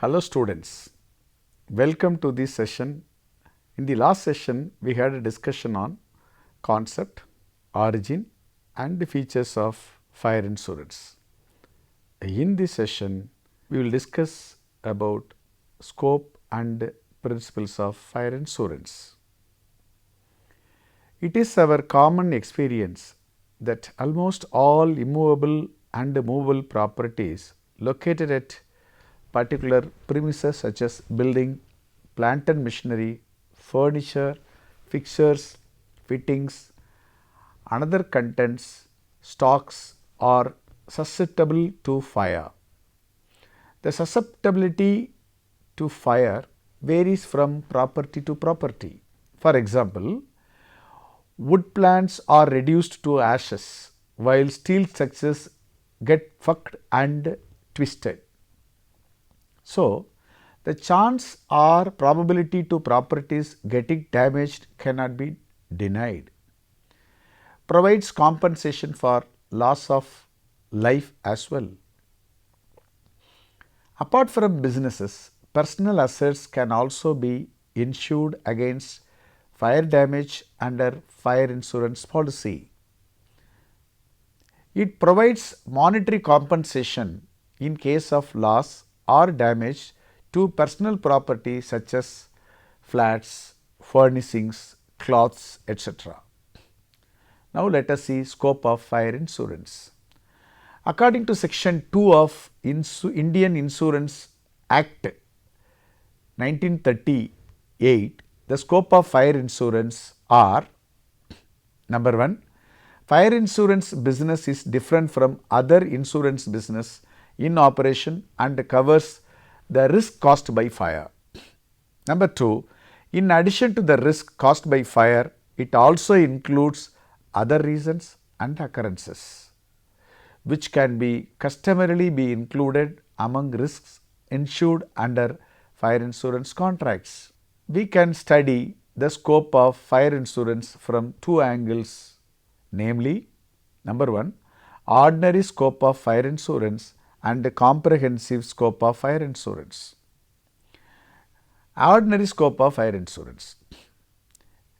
Hello students, welcome to this session. In the last session, we had a discussion on concept, origin and the features of fire insurance. In this session, we will discuss about scope and principles of fire insurance. It is our common experience that almost all immovable and movable properties located at particular premises such as building, plant and machinery, furniture, fixtures, fittings, another contents, stocks are susceptible to fire. The susceptibility to fire varies from property to property. For example, wood planks are reduced to ashes while steel structures get fucked and twisted. So, the chance or probability to properties getting damaged cannot be denied. Provides compensation for loss of life as well. Apart from businesses, personal assets can also be insured against fire damage under fire insurance policy. It provides monetary compensation in case of loss or damage to personal property such as flats, furnishings, cloths, etc. Now, let us see scope of fire insurance. According to section 2 of Indian Insurance Act 1938, the scope of fire insurance are: number 1, fire insurance business is different from other insurance business in operation and covers the risk caused by fire. Number 2, in addition to the risk caused by fire, it also includes other reasons and occurrences which can be customarily be included among risks insured under fire insurance contracts. We can study the scope of fire insurance from two angles, namely, number 1, ordinary scope of fire insurance and comprehensive scope of fire insurance. Ordinary scope of fire insurance.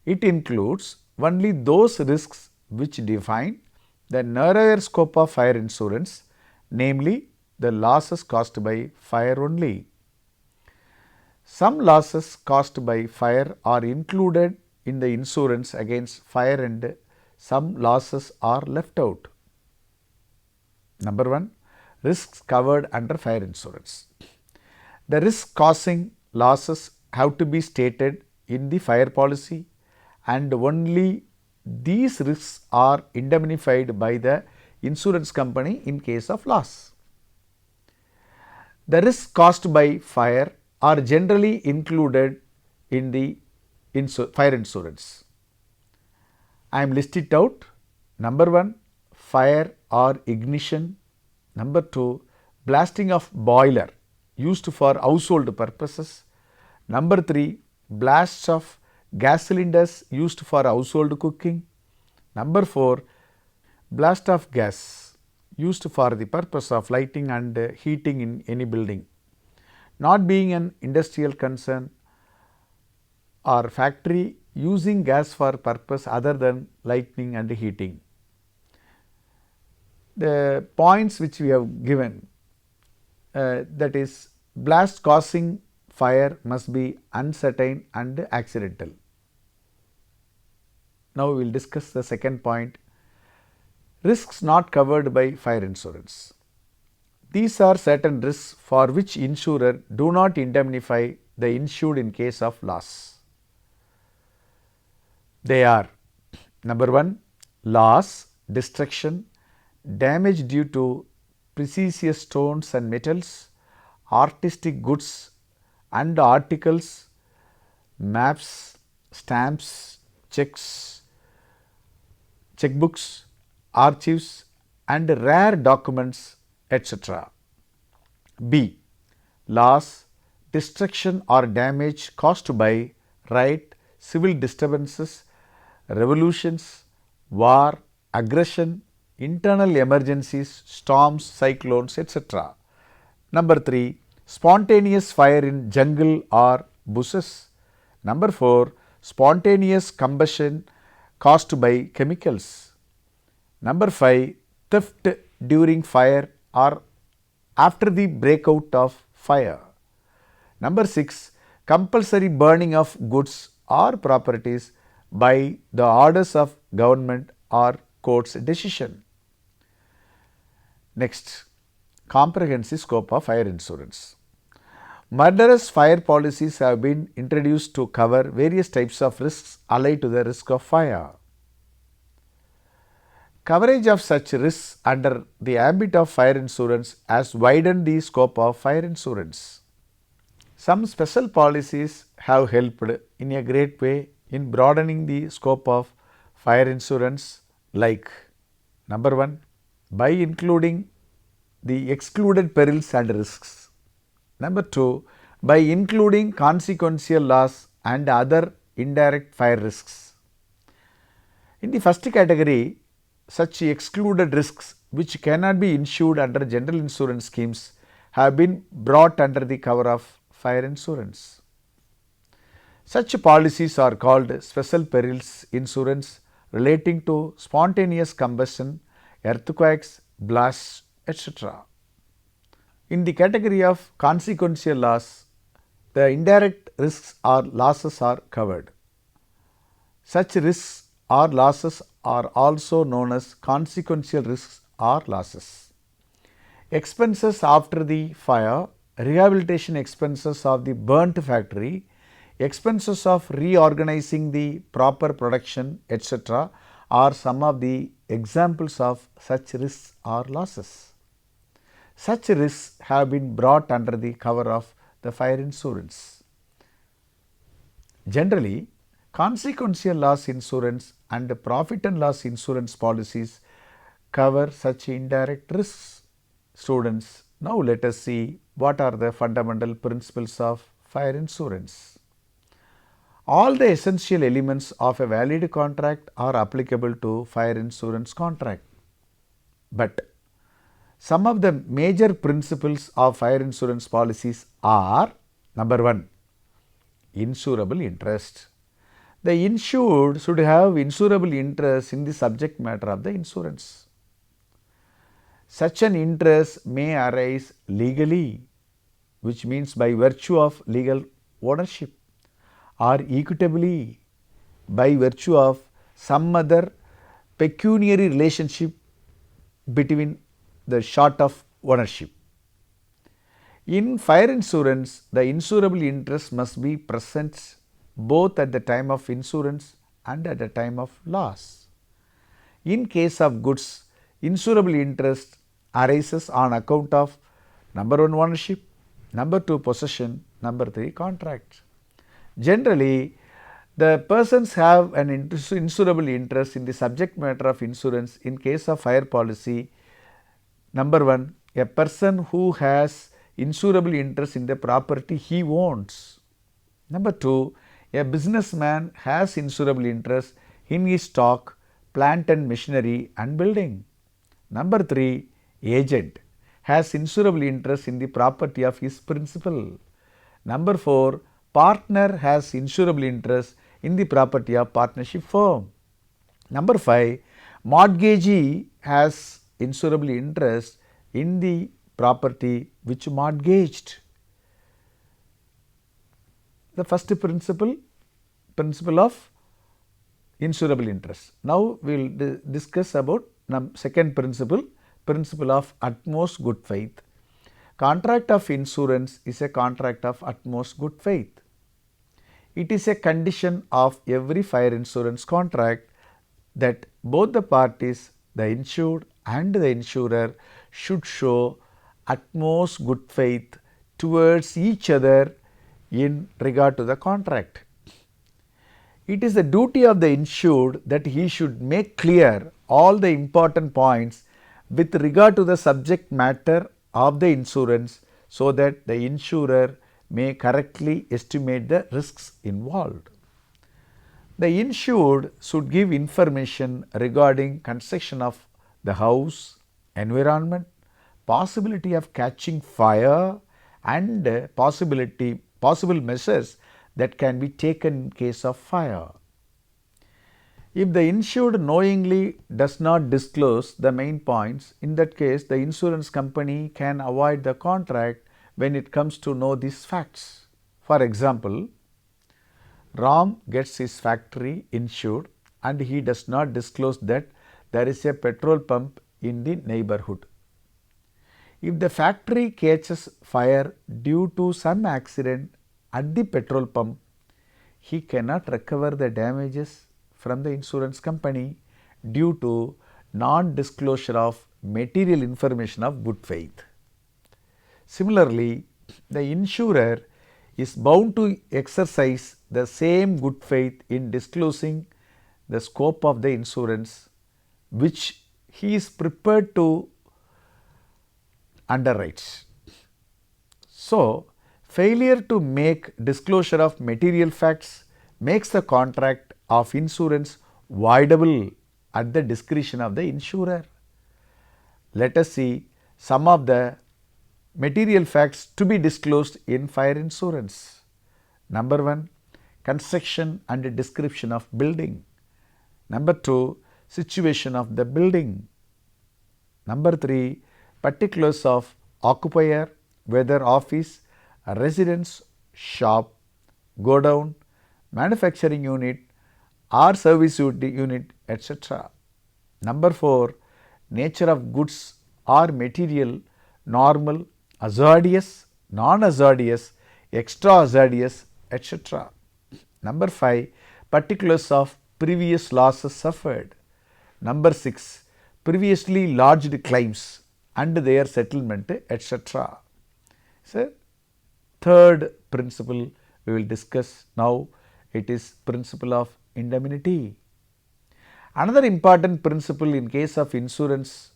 It includes only those risks which define the narrower scope of fire insurance, namely the losses caused by fire only. Some losses caused by fire are included in the insurance against fire and some losses are left out. Number 1, risks covered under fire insurance. The risk causing losses have to be stated in the fire policy and only these risks are indemnified by the insurance company in case of loss. The risks caused by fire are generally included in the fire insurance. I am listed out. Number 1, fire or ignition. Number 2, blasting of boiler used for household purposes. Number 3, blasts of gas cylinders used for household cooking. Number 4, blast of gas used for the purpose of lighting and heating in any building, not being an industrial concern or factory using gas for purpose other than lighting and heating. The points which we have given, that is, blast causing fire must be uncertain and accidental. Now, we will discuss the second point, risks not covered by fire insurance. These are certain risks for which insurer do not indemnify the insured in case of loss. They are: number 1, loss, destruction, damage due to precious stones and metals, artistic goods and articles, maps, stamps, checks, checkbooks, archives and rare documents, etc. B, loss, destruction or damage caused by riot, civil disturbances, revolutions, war, aggression, internal emergencies, storms, cyclones, etc. Number 3, spontaneous fire in jungle or bushes. Number 4, spontaneous combustion caused by chemicals. Number 5, theft during fire or after the breakout of fire. Number 6, compulsory burning of goods or properties by the orders of government or court's decision. Next, comprehensive scope of fire insurance. Murderous fire policies have been introduced to cover various types of risks allied to the risk of fire. Coverage of such risks under the ambit of fire insurance has widened the scope of fire insurance. Some special policies have helped in a great way in broadening the scope of fire insurance, like number 1, by including the excluded perils and risks. Number 2, by including consequential loss and other indirect fire risks. In the first category, such excluded risks which cannot be insured under general insurance schemes have been brought under the cover of fire insurance. Such policies are called special perils insurance relating to spontaneous combustion, earthquakes, blasts, etc. In the category of consequential loss, the indirect risks or losses are covered. Such risks or losses are also known as consequential risks or losses. Expenses after the fire, rehabilitation expenses of the burnt factory, expenses of reorganizing the proper production, etc. are some of the examples of such risks or losses. Such risks have been brought under the cover of the fire insurance. Generally, consequential loss insurance and profit and loss insurance policies cover such indirect risks. Students, now let us see what are the fundamental principles of fire insurance. All the essential elements of a valid contract are applicable to fire insurance contract. But some of the major principles of fire insurance policies are: number 1, insurable interest. The insured should have insurable interest in the subject matter of the insurance. Such an interest may arise legally, which means by virtue of legal ownership, or equitably, by virtue of some other pecuniary relationship between the sort of ownership. In fire insurance, the insurable interest must be present both at the time of insurance and at the time of loss. In case of goods, insurable interest arises on account of number 1, ownership, number 2, possession, number 3, contract. Generally, the persons have an insurable interest in the subject matter of insurance. In case of fire policy, number 1, a person who has insurable interest in the property he owns. Number 2, a businessman has insurable interest in his stock, plant and machinery and building. Number 3, agent has insurable interest in the property of his principal. Number 4, partner has insurable interest in the property of partnership firm. Number 5, mortgagee has insurable interest in the property which mortgaged. The first principle of insurable interest. Now we will discuss about second principle of utmost good faith. Contract of insurance is a contract of utmost good faith. It is a condition of every fire insurance contract that both the parties, the insured and the insurer, should show utmost good faith towards each other in regard to the contract. It is the duty of the insured that he should make clear all the important points with regard to the subject matter of the insurance, so that the insurer may correctly estimate the risks involved. The insured should give information regarding construction of the house, environment, possibility of catching fire and possible measures that can be taken in case of fire. If the insured knowingly does not disclose the main points, in that case the insurance company can avoid the contract when it comes to know these facts. For example, Ram gets his factory insured and he does not disclose that there is a petrol pump in the neighborhood. If the factory catches fire due to some accident at the petrol pump, he cannot recover the damages from the insurance company due to non-disclosure of material information of good faith. Similarly, the insurer is bound to exercise the same good faith in disclosing the scope of the insurance which he is prepared to underwrite. So, failure to make disclosure of material facts makes the contract of insurance voidable at the discretion of the insurer. Let us see some of the material facts to be disclosed in fire insurance. Number 1, construction and description of building. Number 2, situation of the building. Number 3, particulars of occupier, whether office, residence, shop, godown, manufacturing unit or service unit, etc. Number 4, nature of goods or material, normal, hazardous, non-hazardous, extra hazardous, etc. Number 5, particulars of previous losses suffered. Number 6, previously lodged claims and their settlement, etc. So, third principle we will discuss now, it is principle of indemnity. Another important principle in case of insurance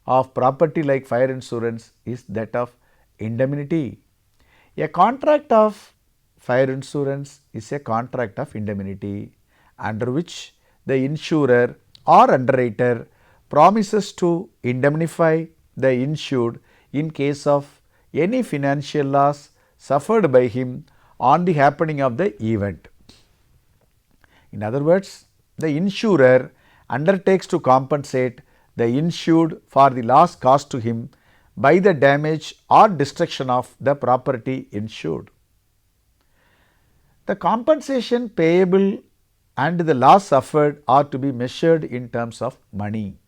of property like fire insurance is that of indemnity. A contract of fire insurance is a contract of indemnity under which the insurer or underwriter promises to indemnify the insured in case of any financial loss suffered by him on the happening of the event. In other words, the insurer undertakes to compensate the insured for the loss caused to him by the damage or destruction of the property insured. The compensation payable and the loss suffered are to be measured in terms of money.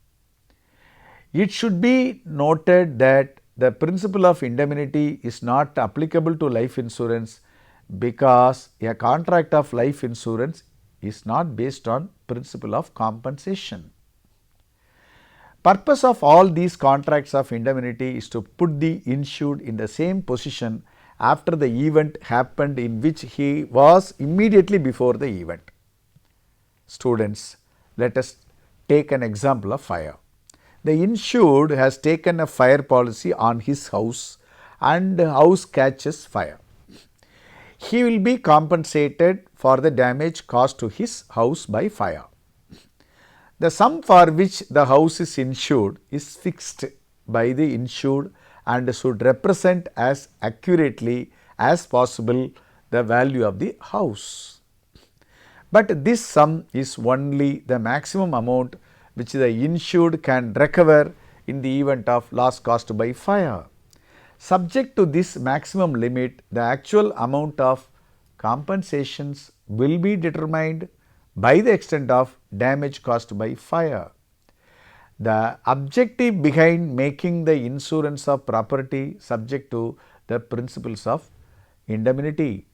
It should be noted that the principle of indemnity is not applicable to life insurance because a contract of life insurance is not based on principle of compensation. Purpose of all these contracts of indemnity is to put the insured in the same position after the event happened in which he was immediately before the event. Students, let us take an example of fire. The insured has taken a fire policy on his house and the house catches fire. He will be compensated for the damage caused to his house by fire. The sum for which the house is insured is fixed by the insured and should represent as accurately as possible the value of the house. But this sum is only the maximum amount which the insured can recover in the event of loss caused by fire. Subject to this maximum limit, the actual amount of compensations will be determined by the extent of damage caused by fire. The objective behind making the insurance of property subject to the principles of indemnity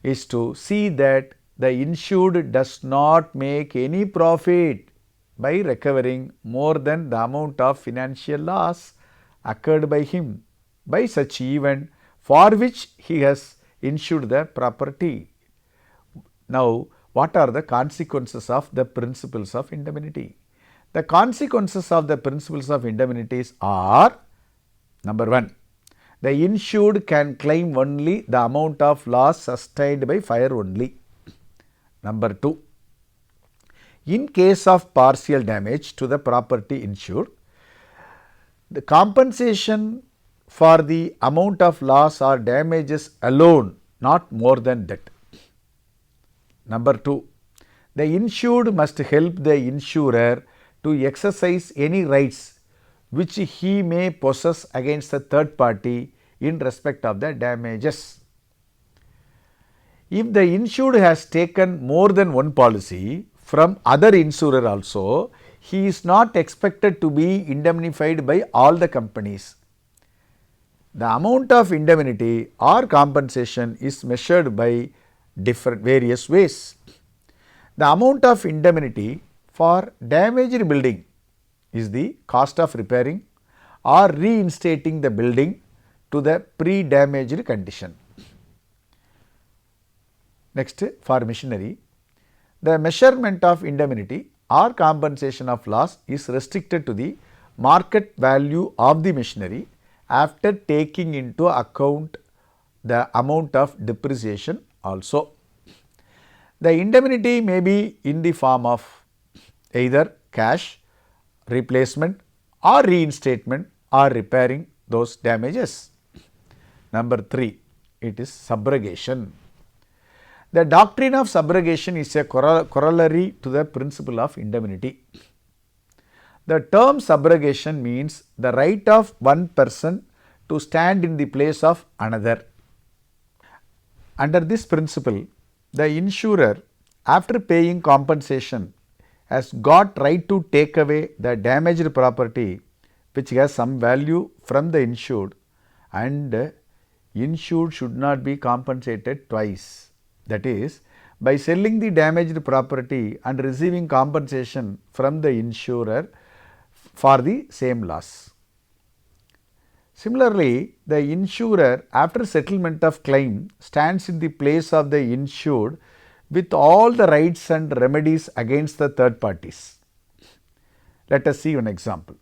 is to see that the insured does not make any profit by recovering more than the amount of financial loss occurred by him by such event for which he has insured the property. Now, what are the consequences of the principles of indemnity? The consequences of the principles of indemnities are: number 1, the insured can claim only the amount of loss sustained by fire only. Number 2, in case of partial damage to the property insured, the compensation for the amount of loss or damages alone, not more than that. Number 2, the insured must help the insurer to exercise any rights which he may possess against the third party in respect of the damages. If the insured has taken more than one policy from other insurer also, he is not expected to be indemnified by all the companies. The amount of indemnity or compensation is measured by various ways. The amount of indemnity for damaged building is the cost of repairing or reinstating the building to the pre-damaged condition. Next, for machinery, the measurement of indemnity or compensation of loss is restricted to the market value of the machinery after taking into account the amount of depreciation also. The indemnity may be in the form of either cash, replacement or reinstatement or repairing those damages. Number 3, it is subrogation. The doctrine of subrogation is a corollary to the principle of indemnity. The term subrogation means the right of one person to stand in the place of another. Under this principle, the insurer, after paying compensation, has got right to take away the damaged property which has some value from the insured, and insured should not be compensated twice. That is, by selling the damaged property and receiving compensation from the insurer for the same loss. Similarly, the insurer, after settlement of claim, stands in the place of the insured with all the rights and remedies against the third parties. Let us see one example.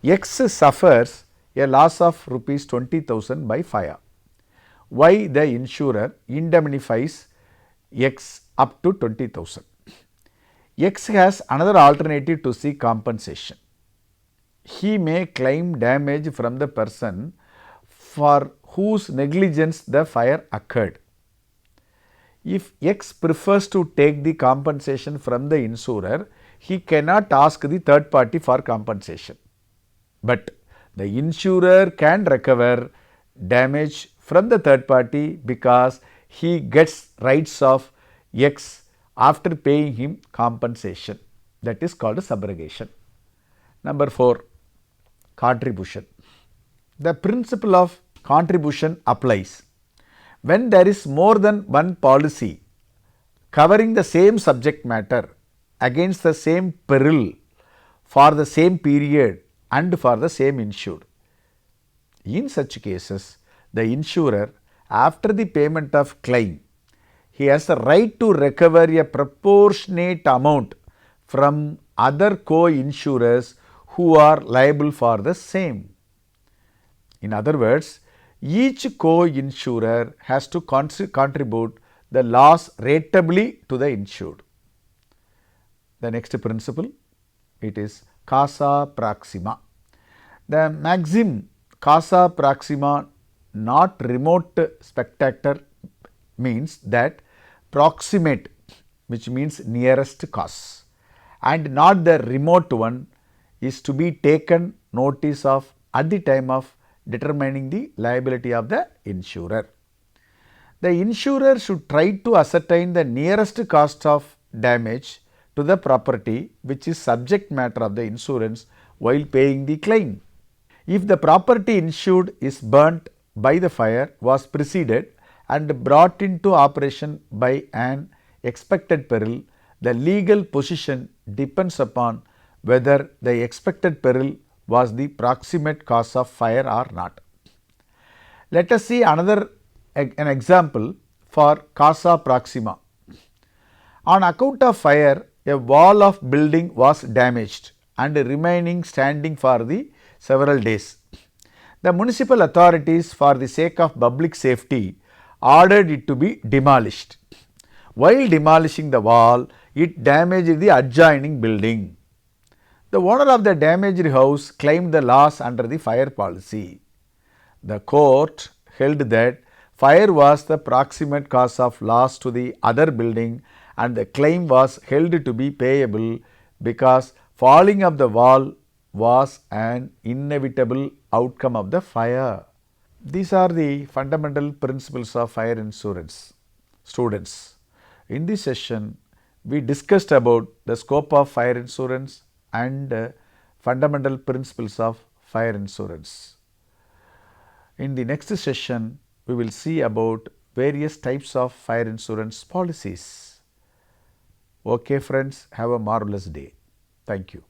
X suffers a loss of rupees 20,000 by fire. Y, the insurer, indemnifies X up to 20,000. X has another alternative to seek compensation. He may claim damage from the person for whose negligence the fire occurred. If X prefers to take the compensation from the insurer, he cannot ask the third party for compensation. But the insurer can recover damage from the third party because he gets rights of X after paying him compensation. That is called subrogation. Number 4, contribution. The principle of contribution applies when there is more than one policy covering the same subject matter against the same peril for the same period and for the same insured. In such cases, the insurer, after the payment of claim, he has the right to recover a proportionate amount from other co-insurers who are liable for the same. In other words, each co-insurer has to contribute the loss ratably to the insured. The next principle, it is causa proxima. The maxim causa proxima, not remote spectator, means that proximate, which means nearest cause, and not the remote one, is to be taken notice of at the time of determining the liability of the insurer. The insurer should try to ascertain the nearest cost of damage to the property which is subject matter of the insurance while paying the claim. If the property insured is burnt by the fire was preceded and brought into operation by an expected peril, the legal position depends upon whether the expected peril was the proximate cause of fire or not. Let us see an example for causa proxima. On account of fire, a wall of building was damaged and remaining standing for the several days. The municipal authorities, for the sake of public safety, ordered it to be demolished. While demolishing the wall, it damaged the adjoining building. The owner of the damaged house claimed the loss under the fire policy. The court held that fire was the proximate cause of loss to the other building and the claim was held to be payable because falling of the wall was an inevitable outcome of the fire. These are the fundamental principles of fire insurance. Students, in this session, we discussed about the scope of fire insurance and fundamental principles of fire insurance. In the next session, we will see about various types of fire insurance policies. Okay friends, have a marvelous day. Thank you.